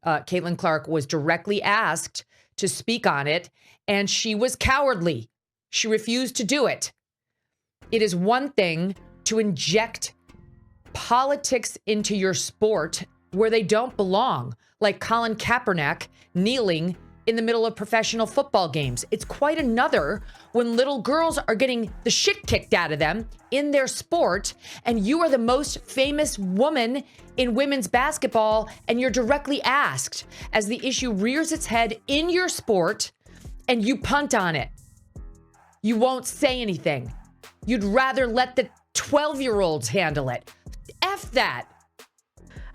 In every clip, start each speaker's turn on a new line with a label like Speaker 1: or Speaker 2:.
Speaker 1: Caitlin Clark was directly asked to speak on it, and she was cowardly. She refused to do it. It is one thing to inject politics into your sport where they don't belong, like Colin Kaepernick kneeling in the middle of professional football games. It's quite another when little girls are getting the shit kicked out of them in their sport, and you are the most famous woman in women's basketball, and you're directly asked as the issue rears its head in your sport, and you punt on it. You won't say anything. You'd rather let the 12-year-olds handle it. F that.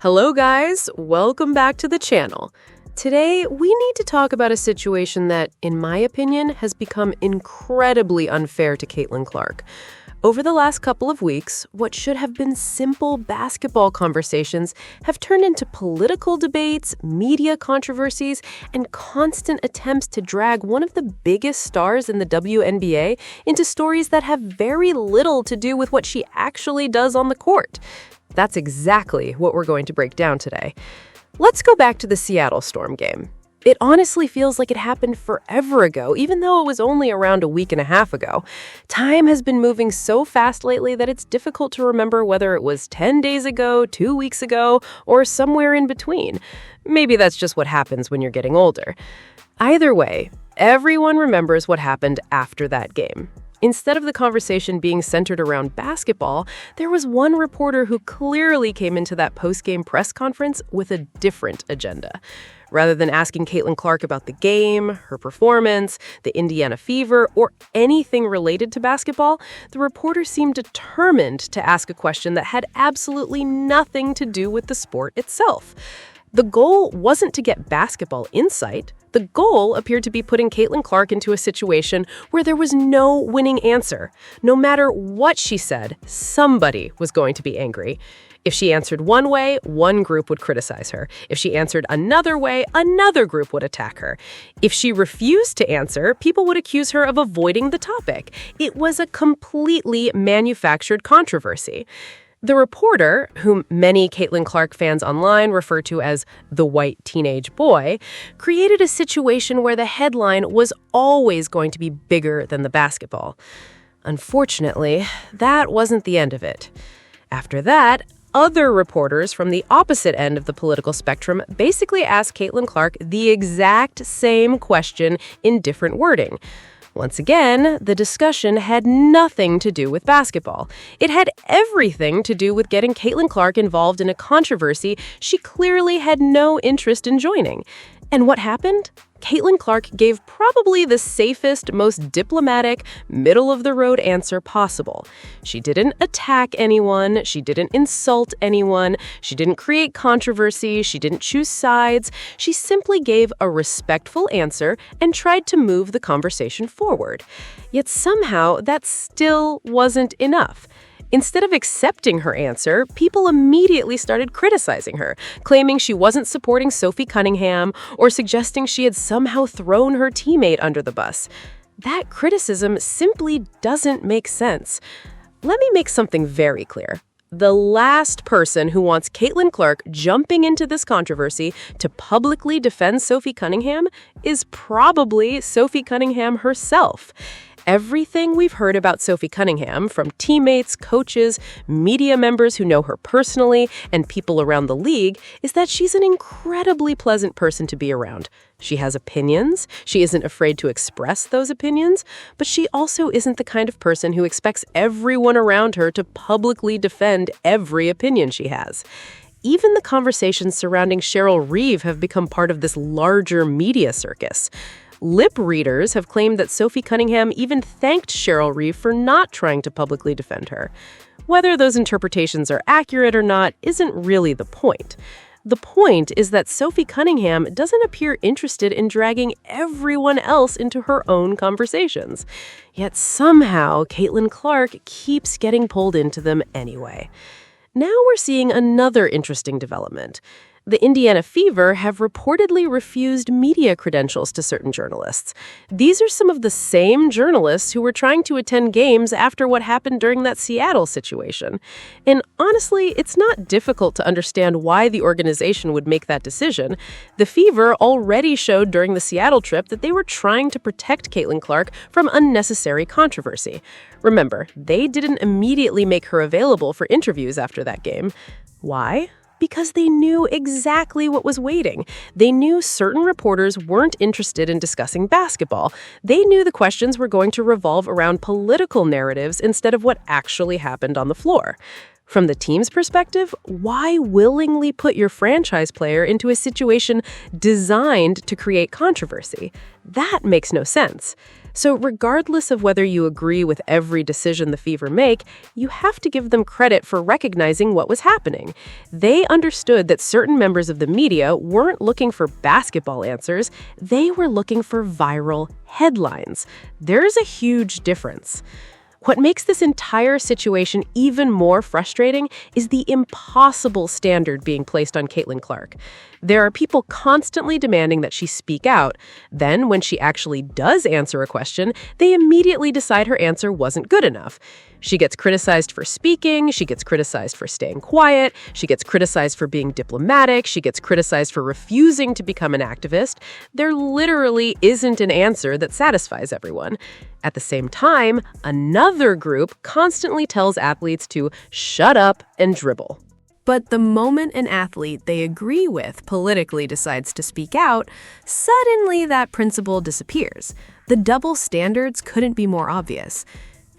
Speaker 2: Hello, guys. Welcome back to the channel. Today, we need to talk about a situation that, in my opinion, has become incredibly unfair to Caitlin Clark. Over the last couple of weeks, what should have been simple basketball conversations have turned into political debates, media controversies, and constant attempts to drag one of the biggest stars in the WNBA into stories that have very little to do with what she actually does on the court. That's exactly what we're going to break down today. Let's go back to the Seattle Storm game. It honestly feels like it happened forever ago, even though it was only around a week and a half ago. Time has been moving so fast lately that it's difficult to remember whether it was 10 days ago, 2 weeks ago, or somewhere in between. Maybe that's just what happens when you're getting older. Either way, everyone remembers what happened after that game. Instead of the conversation being centered around basketball, there was one reporter who clearly came into that post-game press conference with a different agenda. Rather than asking Caitlin Clark about the game, her performance, the Indiana Fever, or anything related to basketball, the reporter seemed determined to ask a question that had absolutely nothing to do with the sport itself. The goal wasn't to get basketball insight. The goal appeared to be putting Caitlin Clark into a situation where there was no winning answer. No matter what she said, somebody was going to be angry. If she answered one way, one group would criticize her. If she answered another way, another group would attack her. If she refused to answer, people would accuse her of avoiding the topic. It was a completely manufactured controversy. The reporter, whom many Caitlin Clark fans online refer to as the white teenage boy, created a situation where the headline was always going to be bigger than the basketball. Unfortunately, that wasn't the end of it. After that, other reporters from the opposite end of the political spectrum basically asked Caitlin Clark the exact same question in different wording. Once again, the discussion had nothing to do with basketball. It had everything to do with getting Caitlin Clark involved in a controversy she clearly had no interest in joining. And what happened? Caitlin Clark gave probably the safest, most diplomatic, middle-of-the-road answer possible. She didn't attack anyone. She didn't insult anyone. She didn't create controversy. She didn't choose sides. She simply gave a respectful answer and tried to move the conversation forward. Yet somehow, that still wasn't enough. Instead of accepting her answer, people immediately started criticizing her, claiming she wasn't supporting Sophie Cunningham or suggesting she had somehow thrown her teammate under the bus. That criticism simply doesn't make sense. Let me make something very clear. The last person who wants Caitlin Clark jumping into this controversy to publicly defend Sophie Cunningham is probably Sophie Cunningham herself. Everything we've heard about Sophie Cunningham, from teammates, coaches, media members who know her personally, and people around the league, is that she's an incredibly pleasant person to be around. She has opinions, she isn't afraid to express those opinions, but she also isn't the kind of person who expects everyone around her to publicly defend every opinion she has. Even the conversations surrounding Cheryl Reeve have become part of this larger media circus. Lip readers have claimed that Sophie Cunningham even thanked Cheryl Reeve for not trying to publicly defend her. Whether those interpretations are accurate or not isn't really the point. The point is that Sophie Cunningham doesn't appear interested in dragging everyone else into her own conversations. Yet somehow, Caitlin Clark keeps getting pulled into them anyway. Now we're seeing another interesting development. The Indiana Fever have reportedly refused media credentials to certain journalists. These are some of the same journalists who were trying to attend games after what happened during that Seattle situation. And honestly, it's not difficult to understand why the organization would make that decision. The Fever already showed during the Seattle trip that they were trying to protect Caitlin Clark from unnecessary controversy. Remember, they didn't immediately make her available for interviews after that game. Why? Because they knew exactly what was waiting. They knew certain reporters weren't interested in discussing basketball. They knew the questions were going to revolve around political narratives instead of what actually happened on the floor. From the team's perspective, why willingly put your franchise player into a situation designed to create controversy? That makes no sense. So regardless of whether you agree with every decision the Fever make, you have to give them credit for recognizing what was happening. They understood that certain members of the media weren't looking for basketball answers, they were looking for viral headlines. There's a huge difference. What makes this entire situation even more frustrating is the impossible standard being placed on Caitlin Clark. There are people constantly demanding that she speak out. Then, when she actually does answer a question, they immediately decide her answer wasn't good enough. She gets criticized for speaking, she gets criticized for staying quiet, she gets criticized for being diplomatic, she gets criticized for refusing to become an activist. There literally isn't an answer that satisfies everyone. At the same time, another group constantly tells athletes to shut up and dribble.
Speaker 3: But the moment an athlete they agree with politically decides to speak out, suddenly that principle disappears. The double standards couldn't be more obvious.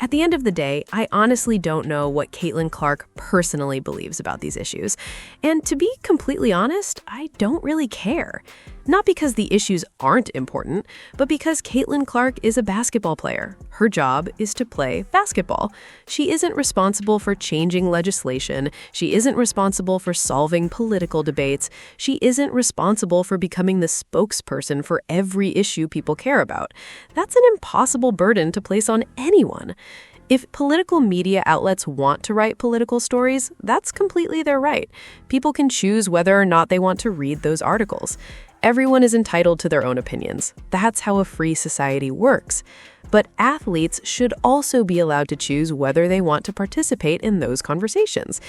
Speaker 3: At the end of the day, I honestly don't know what Caitlin Clark personally believes about these issues. And to be completely honest, I don't really care. Not because the issues aren't important, but because Caitlin Clark is a basketball player. Her job is to play basketball. She isn't responsible for changing legislation. She isn't responsible for solving political debates. She isn't responsible for becoming the spokesperson for every issue people care about. That's an impossible burden to place on anyone. If political media outlets want to write political stories, that's completely their right. People can choose whether or not they want to read those articles. Everyone is entitled to their own opinions. That's how a free society works. But athletes should also be allowed to choose whether they want to participate in those conversations.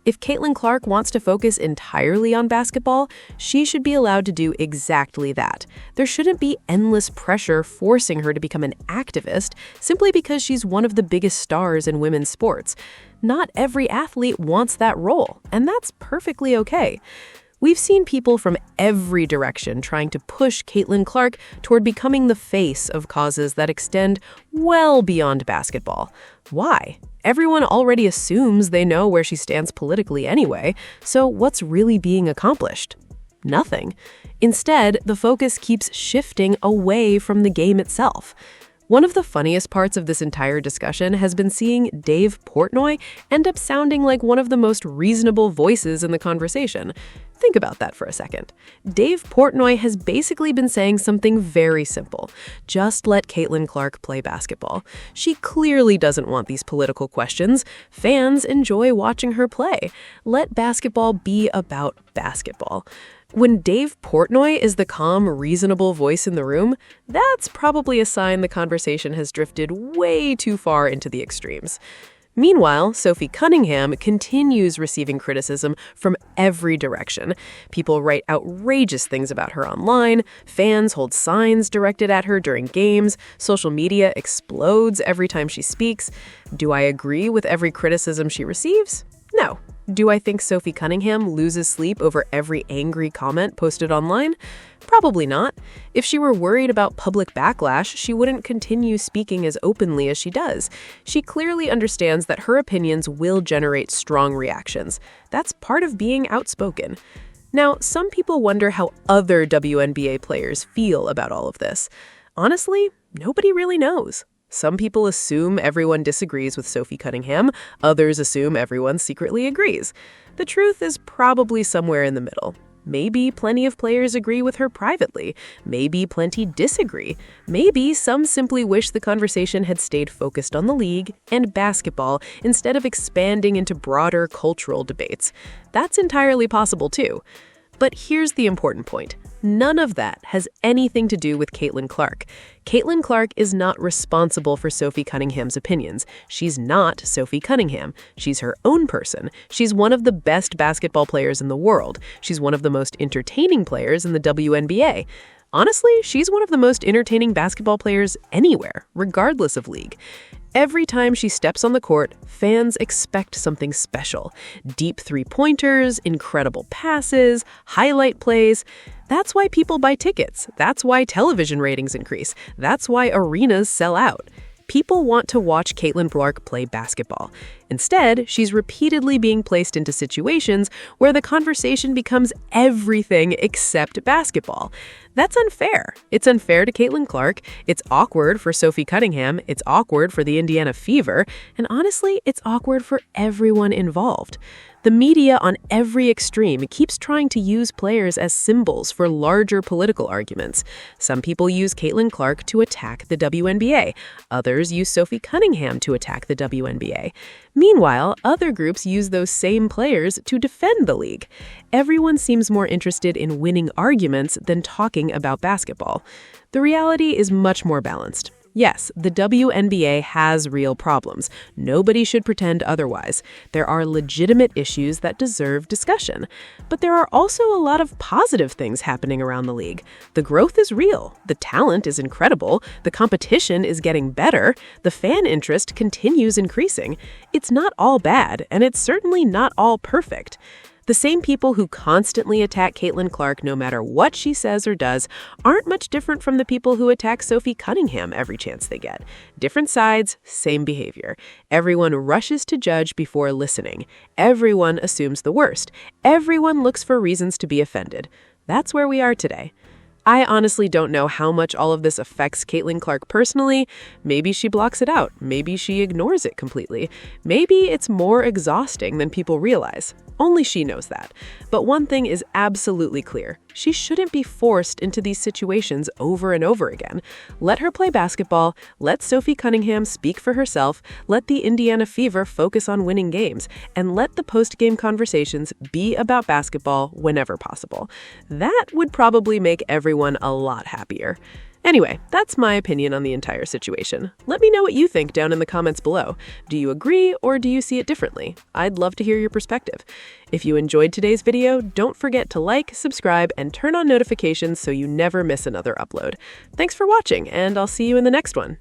Speaker 3: If Caitlin Clark wants to focus entirely on basketball, she should be allowed to do exactly that. There shouldn't be endless pressure forcing her to become an activist simply because she's one of the biggest stars in women's sports. Not every athlete wants that role, and that's perfectly okay. We've seen people from every direction trying to push Caitlin Clark toward becoming the face of causes that extend well beyond basketball. Why? Everyone already assumes they know where she stands politically anyway, so what's really being accomplished? Nothing. Instead, the focus keeps shifting away from the game itself. One of the funniest parts of this entire discussion has been seeing Dave Portnoy end up sounding like one of the most reasonable voices in the conversation. Think about that for a second. Dave Portnoy has basically been saying something very simple. Just let Caitlin Clark play basketball. She clearly doesn't want these political questions. Fans enjoy watching her play. Let basketball be about basketball. When Dave Portnoy is the calm, reasonable voice in the room, that's probably a sign the conversation has drifted way too far into the extremes. Meanwhile, Sophie Cunningham continues receiving criticism from every direction. People write outrageous things about her online, fans hold signs directed at her during games, social media explodes every time she speaks. Do I agree with every criticism she receives? No. Do I think Sophie Cunningham loses sleep over every angry comment posted online? Probably not. If she were worried about public backlash, she wouldn't continue speaking as openly as she does. She clearly understands that her opinions will generate strong reactions. That's part of being outspoken. Now, some people wonder how other WNBA players feel about all of this. Honestly, nobody really knows. Some people assume everyone disagrees with Sophie Cunningham. Others assume everyone secretly agrees. The truth is probably somewhere in the middle. Maybe plenty of players agree with her privately. Maybe plenty disagree. Maybe some simply wish the conversation had stayed focused on the league and basketball instead of expanding into broader cultural debates. That's entirely possible too.
Speaker 2: But here's the important point. None of that has anything to do with Caitlin Clark. Caitlin Clark is not responsible for Sophie Cunningham's opinions. She's not Sophie Cunningham. She's her own person. She's one of the best basketball players in the world. She's one of the most entertaining players in the WNBA. Honestly, she's one of the most entertaining basketball players anywhere, regardless of league. Every time she steps on the court, fans expect something special. Deep three-pointers, incredible passes, highlight plays. That's why people buy tickets. That's why television ratings increase. That's why arenas sell out. People want to watch Caitlin Clark play basketball. Instead, she's repeatedly being placed into situations where the conversation becomes everything except basketball. That's unfair. It's unfair to Caitlin Clark. It's awkward for Sophie Cunningham. It's awkward for the Indiana Fever. And honestly, it's awkward for everyone involved. The media on every extreme keeps trying to use players as symbols for larger political arguments. Some people use Caitlin Clark to attack the WNBA. Others use Sophie Cunningham to attack the WNBA. Meanwhile, other groups use those same players to defend the league. Everyone seems more interested in winning arguments than talking about basketball. The reality is much more balanced. Yes, the WNBA has real problems. Nobody should pretend otherwise. There are legitimate issues that deserve discussion. But there are also a lot of positive things happening around the league. The growth is real. The talent is incredible. The competition is getting better. The fan interest continues increasing. It's not all bad, and it's certainly not all perfect. The same people who constantly attack Caitlin Clark no matter what she says or does aren't much different from the people who attack Sophie Cunningham every chance they get. Different sides, same behavior. Everyone rushes to judge before listening. Everyone assumes the worst. Everyone looks for reasons to be offended. That's where we are today. I honestly don't know how much all of this affects Caitlin Clark personally. Maybe she blocks it out. Maybe she ignores it completely. Maybe it's more exhausting than people realize. Only she knows that. But one thing is absolutely clear. She shouldn't be forced into these situations over and over again. Let her play basketball. Let Sophie Cunningham speak for herself. Let the Indiana Fever focus on winning games. And let the post-game conversations be about basketball whenever possible. That would probably make everyone a lot happier. Anyway, that's my opinion on the entire situation. Let me know what you think down in the comments below. Do you agree or do you see it differently? I'd love to hear your perspective. If you enjoyed today's video, don't forget to like, subscribe, and turn on notifications so you never miss another upload. Thanks for watching, and I'll see you in the next one.